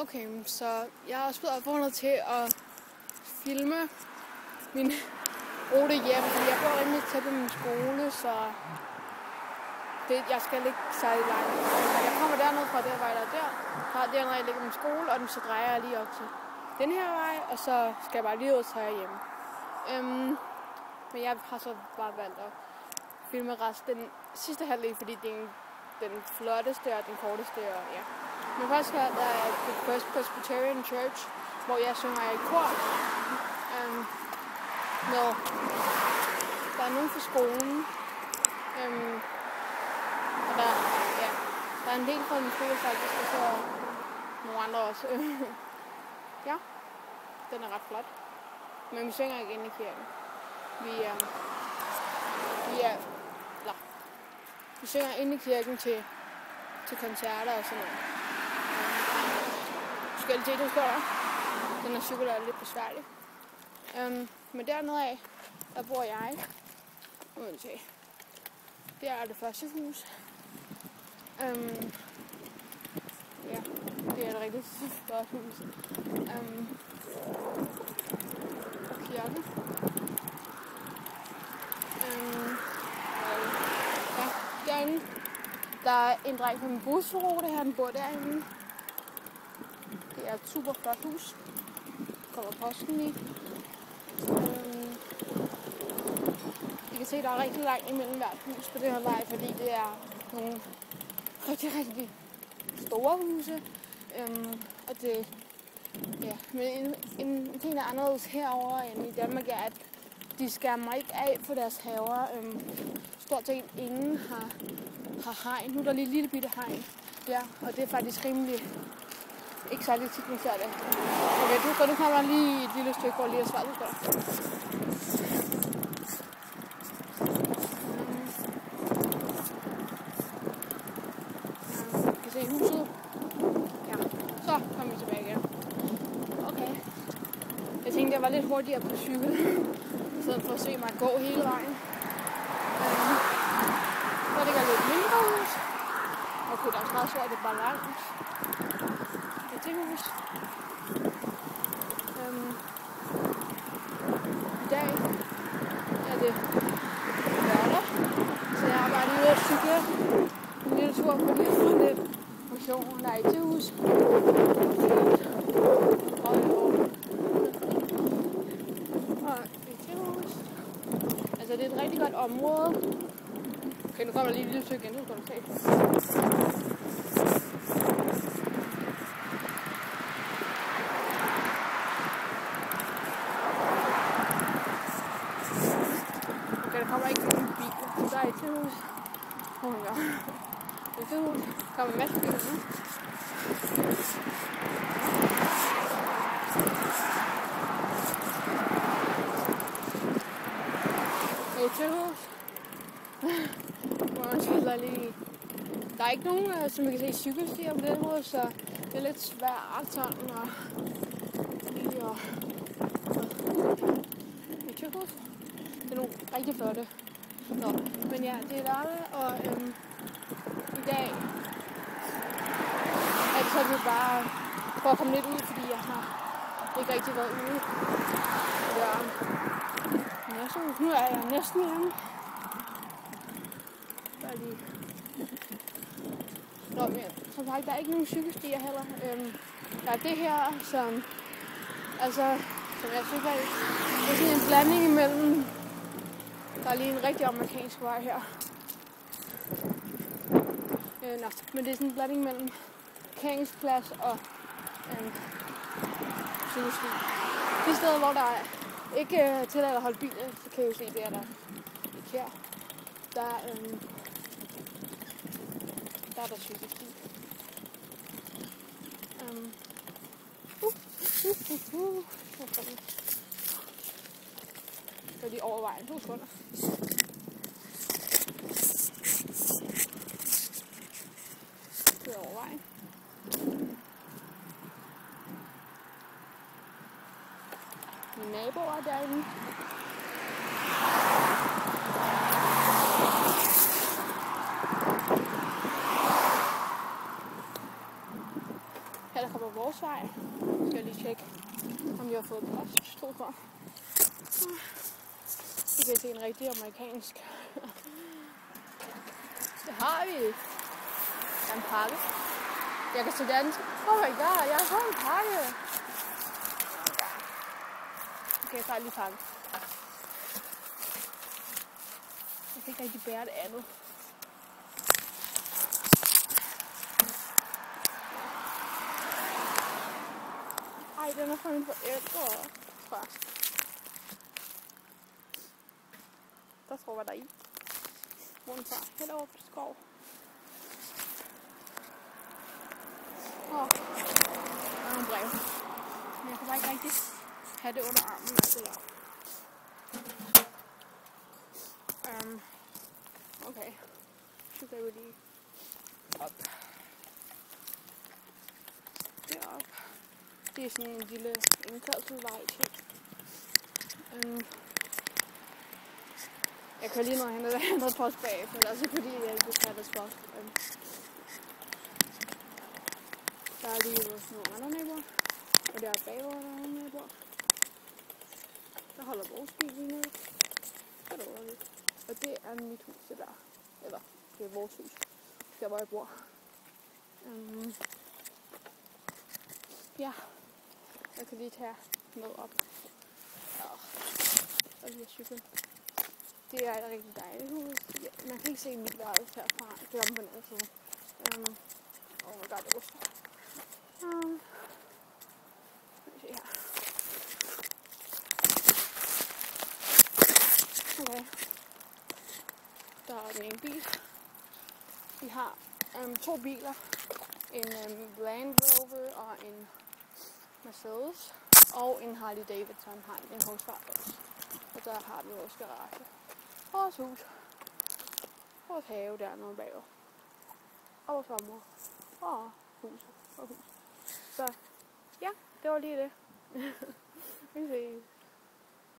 Okay, så jeg er også blevet opfordret til at filme min rute hjem, fordi jeg bor rimelig tæt på min skole, så jeg skal ikke særlig langt. Jeg kommer dernede fra der vej, der er der, fra dernede jeg ligger min skole, og så drejer jeg lige op til den her vej, og så skal jeg bare lige ud og tage hjem. Men jeg har så bare valgt at filme den sidste halvdel, fordi det er den flotteste og den korteste, og ja. Men først her, der er The First Presbyterian Church, hvor jeg synger i kor. Der er nogen fra skolen, og der er en del fra min skole faktisk, og så nogle andre også. Ja, den er ret flot. Men vi synger ikke inde i kirken. Vi synger inde i kirken til koncerter og sådan noget. Skvaliteter står der. Den er cykel er lidt besværlig. Men dernede af, der bor jeg. Der er det første hus. Ja, det er et rigtig stort hus. Og kirken. Derinde. Der er en dreng på min busrute her, den bor derinde. Det er et super flot hus. Kommer posten lige. I kan se, der er rigtig langt imellem hvert hus på det her vej, fordi det er nogle rigtig store huse. Og det, ja, men en ting, der er anderledes herover end i Danmark, er, at de skærmer ikke af for deres haver. Stort set ingen har hegn. Nu er der lige et lille bitte hegn. Ja, og det er faktisk rimelig ikke særlig tit, man ser det. Okay, nu kommer der lige et lille stykke for lige at svare på. Kan se huset. Ja, så kommer vi tilbage igen. Okay. Jeg tænkte, jeg var lidt hurtigere på cykel, i stedet for at se mig gå hele vejen. Så ligger lidt mindre hus. Okay, der er også meget svært, det er bare langt. Det er hus. I dag er det lørdag, så jeg har bare lige ude at cykle en lille tur på lige for lidt motion. Der er et hus. Og et hus. Altså, det er et rigtig godt område. Okay, nu kommer der lige et lille stykke igen, så kan du se. Okay, der kommer ikke nogen biler. Der er et hus. Oh my god. Et hus. Der kommer en masse biler nu. Et hus. Der er ikke nogen, som man kan se, cykelstier på den måde, så det er lidt svært sådan og lige og et tyrkhus. Det er nogle rigtig flotte. Nå, men ja, det er lørdag, og i dag er det så bare for at komme lidt ud, fordi jeg har ikke rigtig været ude. Ja. Men jeg synes, nu er jeg næsten hjemme. Nå, men som sagt, der er ikke nogen cykelstier heller. Der er det her, som jeg cykler i. Det er sådan en blanding imellem. Der er lige en rigtig amerikansk vej her. Men det er sådan en blanding mellem parkeringsplads og cykelsti. De steder, hvor der er ikke tilladt at holde biler, så kan I jo se, det er der ikke her. Der er der cykelsti. Så lige over vejen. 2 sekunder. Det er over vejen. Mine naboer derinde. Her der kommer vores vej. Skal jeg lige tjekke, om vi har fået post. To for. Vi kan se en rigtig amerikansk. Det har vi. Der er en pakke. Jeg kan se dansk. Oh my god, jeg har fået en pakke. Okay, jeg tager lige pakke. Jeg kan ikke rigtig bære det andet. Ej, den er fra mine forældre. Tror jeg. Der tror jeg, der er i. Hvor er den fra? Helt over på skov. Der er nogle brev. Men jeg kan bare ikke rigtig have det under armen. Altså, ja. Okay. Så går vi lige op. Derop. Det er sådan en lille indkørselvej til. Jeg kan lige nå hen og hente post bag, for det er også fordi, jeg ikke kan det post. Der er lige nogle andre naboer, og der er bagover, der er nogle naboer. Der holder vores bil lige nede. Så er det lidt. Og det er mit hus, det der. Eller, det er vores hus. Der hvor jeg bor. Ja. Jeg kan lige tage noget op. Og lige cykle. Det er et rigtig dejligt hus. Ja, man kan ikke se mit værelse herfra. Det er på den anden side. Oh my god, det er godt. Her. Okay. Der er den ene bil. Vi har 2 biler. En Land Rover og en Mercedes. Og en Harley Davidson har en Volkswagen også. Og der har vi vores garage. Vores hus. Vores have dernede bagved. Og vores sommer. Og huset. Og hus. Så ja, det var lige det. Vi ses.